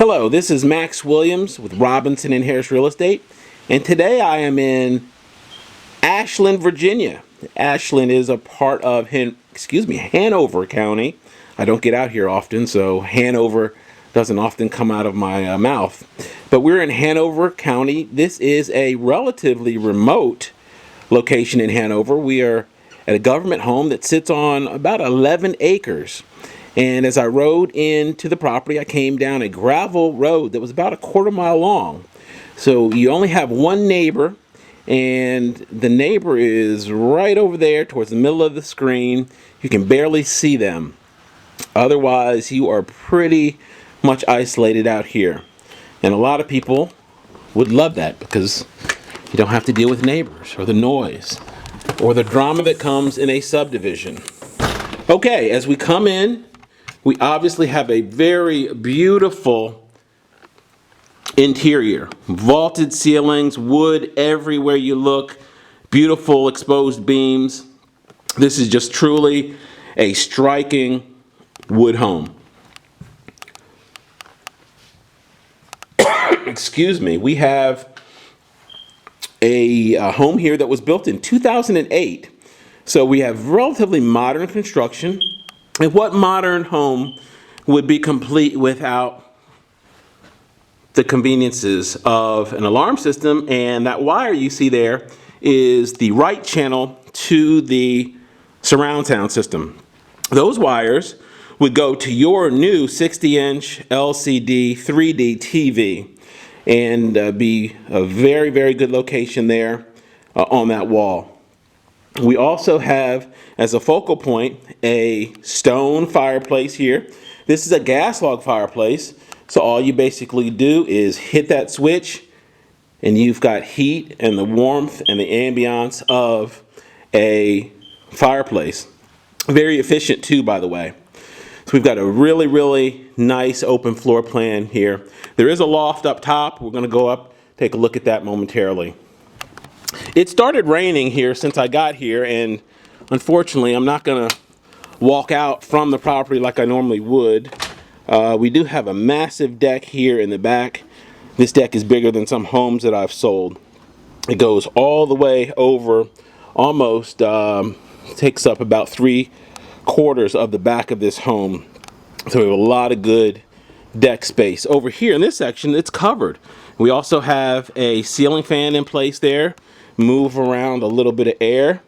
Hello, this is Max Williams with Robinson and Harris Real Estate, and today I am in Ashland, Virginia. Ashland is a part of Hanover County. I don't get out here often, so Hanover doesn't often come out of my mouth. But we're in Hanover County. This is a relatively remote location in Hanover. We are at a government home that sits on about 11 acres. And as I rode into the property, I came down a gravel road that was about a quarter-mile long. So you only have one neighbor, and the neighbor is right over there towards the middle of the screen. You can barely see them. Otherwise, you are pretty much isolated out here. And a lot of people would love that because you don't have to deal with neighbors or the noise or the drama that comes in a subdivision. Okay, as we come in, we obviously have a very beautiful interior. Vaulted ceilings, wood everywhere you look, beautiful exposed beams. This is just truly a striking wood home. Excuse me. We have a home here that was built in 2008. So we have relatively modern construction. And what modern home would be complete without the conveniences of an alarm system? And that wire you see there is the right channel to the surround sound system. Those wires would go to your new 60-inch LCD 3D TV and be a very, very good location there on that wall. We also have, as a focal point, a stone fireplace here. This is a gas log fireplace, so all you basically do is hit that switch and you've got heat and the warmth and the ambiance of a fireplace. Very efficient too, by the way. So we've got a really, really nice open floor plan here. There is a loft up top. We're going to go up, take a look at that momentarily. It started raining here since I got here, and unfortunately I'm not going to walk out from the property like I normally would. We do have a massive deck here in the back. This deck is bigger than some homes that I've sold. It goes all the way over, almost takes up about 3/4 of the back of this home. So we have a lot of good deck space. Over here in this section, it's covered. We also have a ceiling fan in place there. Move around a little bit of air.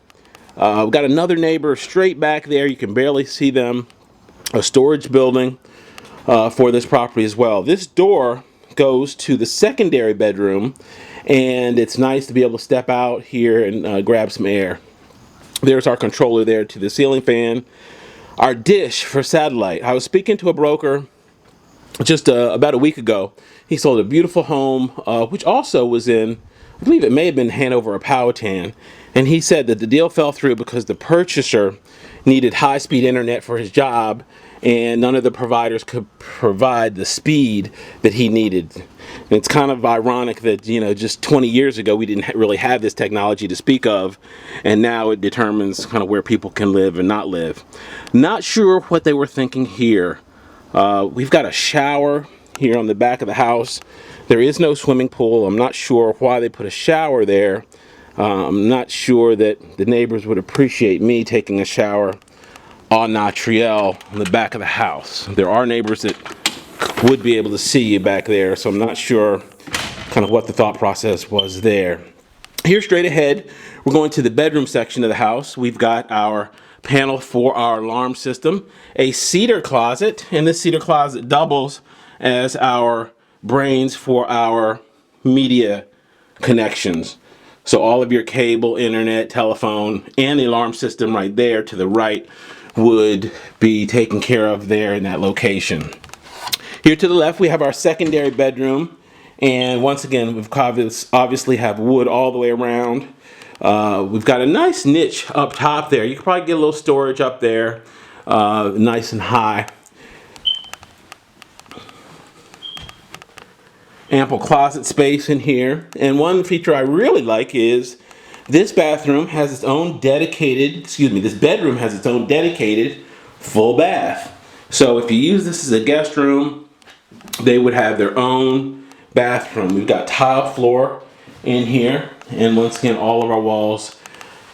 We've got another neighbor straight back there. You can barely see them. A storage building for this property as well. This door goes to the secondary bedroom, and it's nice to be able to step out here and grab some air. There's our controller there to the ceiling fan. Our dish for satellite. I was speaking to a broker just about a week ago. He sold a beautiful home, which also was in, I believe it may have been Hanover or Powhatan, and he said that the deal fell through because the purchaser needed high-speed internet for his job, and none of the providers could provide the speed that he needed. And it's kind of ironic that, just 20 years ago we didn't really have this technology to speak of, and now it determines kind of where people can live and not live. Not sure what they were thinking here. We've got a shower here on the back of the house. There is no swimming pool. I'm not sure why they put a shower there. I'm not sure that the neighbors would appreciate me taking a shower au naturel on the back of the house. There are neighbors that would be able to see you back there, so I'm not sure kind of what the thought process was there. Here straight ahead, we're going to the bedroom section of the house. We've got our panel for our alarm system, a cedar closet, and this cedar closet doubles as our brains for our media connections. So all of your cable, internet, telephone, and the alarm system right there to the right would be taken care of there in that location. Here to the left, we have our secondary bedroom. And once again, we've obviously have wood all the way around. We've got a nice niche up top there. You could probably get a little storage up there, nice and high. Ample closet space in here. And one feature I really like is this bathroom has its own dedicated, this bedroom has its own dedicated full bath. So if you use this as a guest room, they would have their own bathroom. We've got tile floor in here, and once again, all of our walls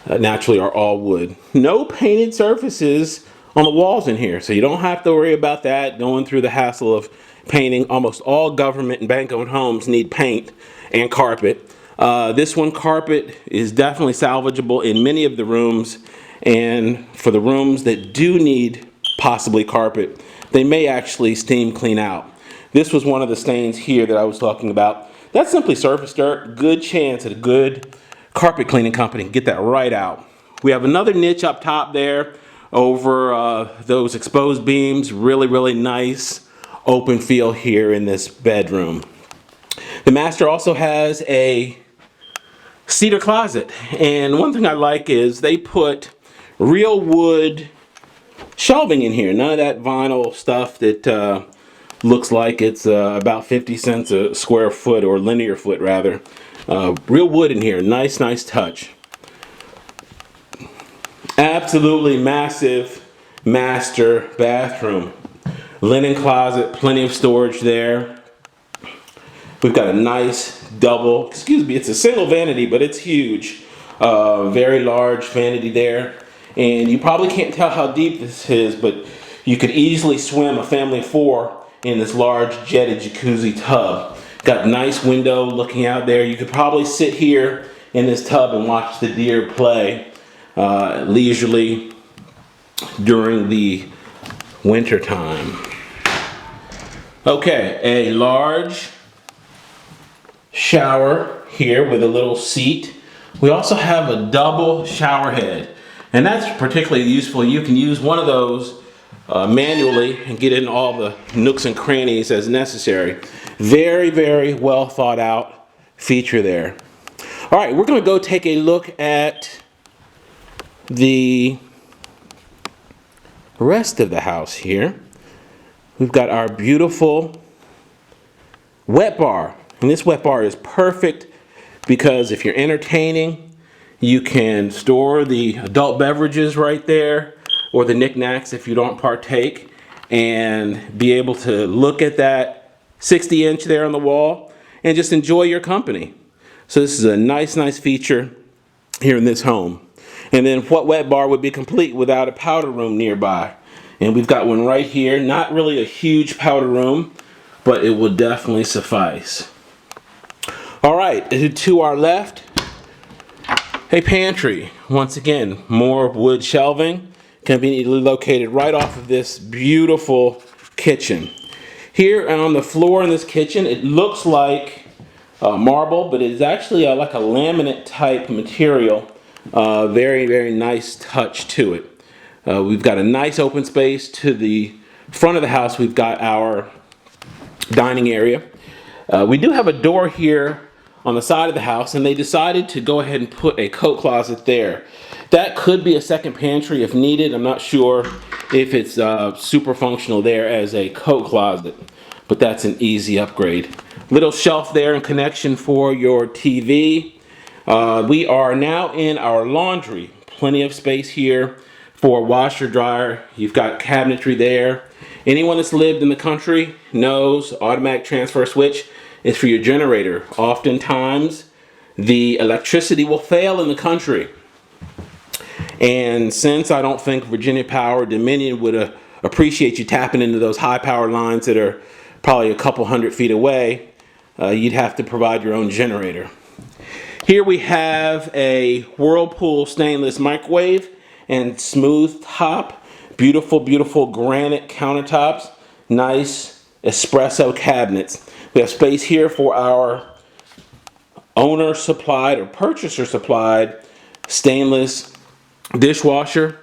naturally are all wood. No painted surfaces on the walls in here, so you don't have to worry about that, going through the hassle of painting. Almost all government and bank-owned homes need paint and carpet. This one, carpet, is definitely salvageable in many of the rooms, and for the rooms that do need possibly carpet, they may actually steam clean out. This was one of the stains here that I was talking about. That's simply surface dirt. Good chance at a good carpet cleaning company can get that right out. We have another niche up top there over those exposed beams. Really nice open feel here in this bedroom. The master also has a cedar closet, and one thing I like is they put real wood shelving in here. None of that vinyl stuff that looks like it's about 50 cents a square foot, or linear foot rather. Real wood in here. Nice touch. Absolutely massive master bathroom. Linen closet, plenty of storage there. We've got a nice double, it's a single vanity, but it's huge. Very large vanity there. And you probably can't tell how deep this is, but you could easily swim a family of 4 in this large jetted jacuzzi tub. Got a nice window looking out there. You could probably sit here in this tub and watch the deer play leisurely during the winter time. Okay, a large shower here with a little seat. We also have a double shower head, and that's particularly useful. You can use one of those manually and get in all the nooks and crannies as necessary. Very well thought out feature there. All right, we're going to go take a look at the rest of the house here. We've got our beautiful wet bar, and this wet bar is perfect because if you're entertaining, you can store the adult beverages right there, or the knickknacks if you don't partake, and be able to look at that 60-inch there on the wall and just enjoy your company. So this is a nice feature here in this home. And then what wet bar would be complete without a powder room nearby? And we've got one right here. Not really a huge powder room, but it will definitely suffice. All right, to our left, a pantry. Once again, more wood shelving, conveniently located right off of this beautiful kitchen. Here on the floor in this kitchen, it looks like marble, but it is actually like a laminate type material. Very nice touch to it. We've got a nice open space to the front of the house. We've got our dining area. We do have a door here on the side of the house, and they decided to go ahead and put a coat closet there. That could be a second pantry if needed. I'm not sure if it's super functional there as a coat closet, but that's an easy upgrade. Little shelf there in connection for your TV. We are now in our laundry. Plenty of space here for washer, dryer. You've got cabinetry there. Anyone that's lived in the country knows automatic transfer switch is for your generator. Oftentimes, the electricity will fail in the country. And since I don't think Virginia Power, Dominion would appreciate you tapping into those high power lines that are probably a couple 100 feet away, you'd have to provide your own generator. Here we have a Whirlpool stainless microwave and smooth top. Beautiful granite countertops. Nice espresso cabinets. We have space here for our owner supplied or purchaser supplied stainless dishwasher.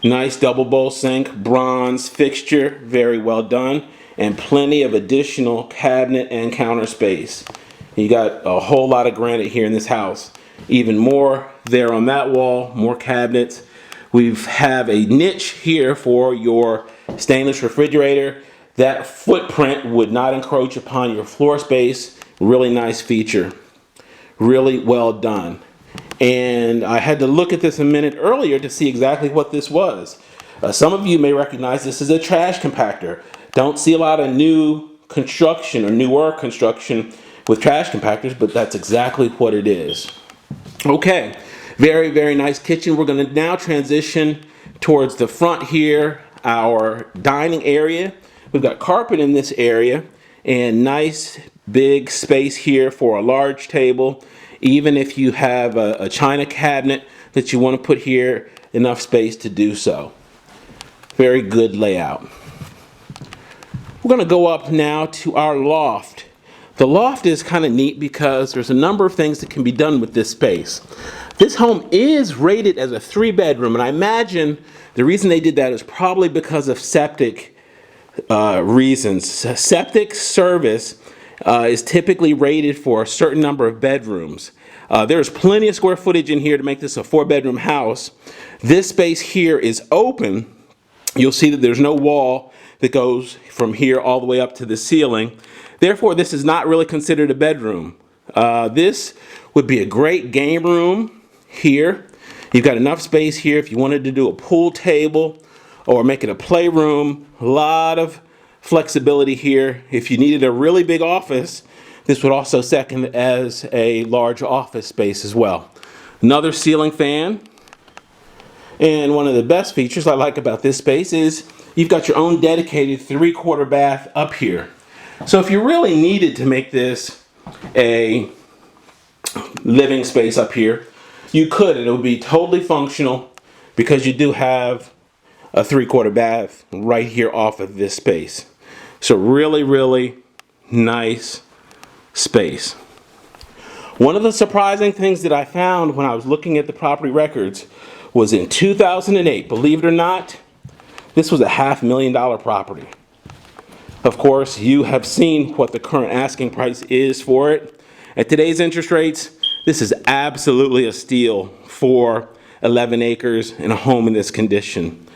Nice double bowl sink, bronze fixture, very well done, and plenty of additional cabinet and counter space. You got a whole lot of granite here in this house. Even more there on that wall, more cabinets. We have a niche here for your stainless refrigerator. That footprint would not encroach upon your floor space. Really nice feature. Really well done. And I had to look at this a minute earlier to see exactly what this was. Some of you may recognize this as a trash compactor. Don't see a lot of new construction or newer construction with trash compactors, but that's exactly what it is. Okay, very, very nice kitchen. We're going to now transition towards the front here, our dining area. We've got carpet in this area and nice big space here for a large table. Even if you have a china cabinet that you want to put here, enough space to do so. Very good layout. We're going to go up now to our loft. The loft is kind of neat because there's a number of things that can be done with this space. This home is rated as a 3-bedroom, and I imagine the reason they did that is probably because of septic reasons. Septic service is typically rated for a certain number of bedrooms. There's plenty of square footage in here to make this a 4-bedroom house. This space here is open. You'll see that there's no wall that goes from here all the way up to the ceiling. Therefore, this is not really considered a bedroom. This would be a great game room here. You've got enough space here if you wanted to do a pool table or make it a playroom. A lot of flexibility here. If you needed a really big office, this would also second as a large office space as well. Another ceiling fan. And one of the best features I like about this space is you've got your own dedicated 3/4 bath up here. So if you really needed to make this a living space up here, you could, and it would be totally functional because you do have a 3/4 bath right here off of this space. So really, really nice space. One of the surprising things that I found when I was looking at the property records was in 2008, believe it or not, this was a $500,000 property. Of course, you have seen what the current asking price is for it. At today's interest rates, this is absolutely a steal for 11 acres and a home in this condition.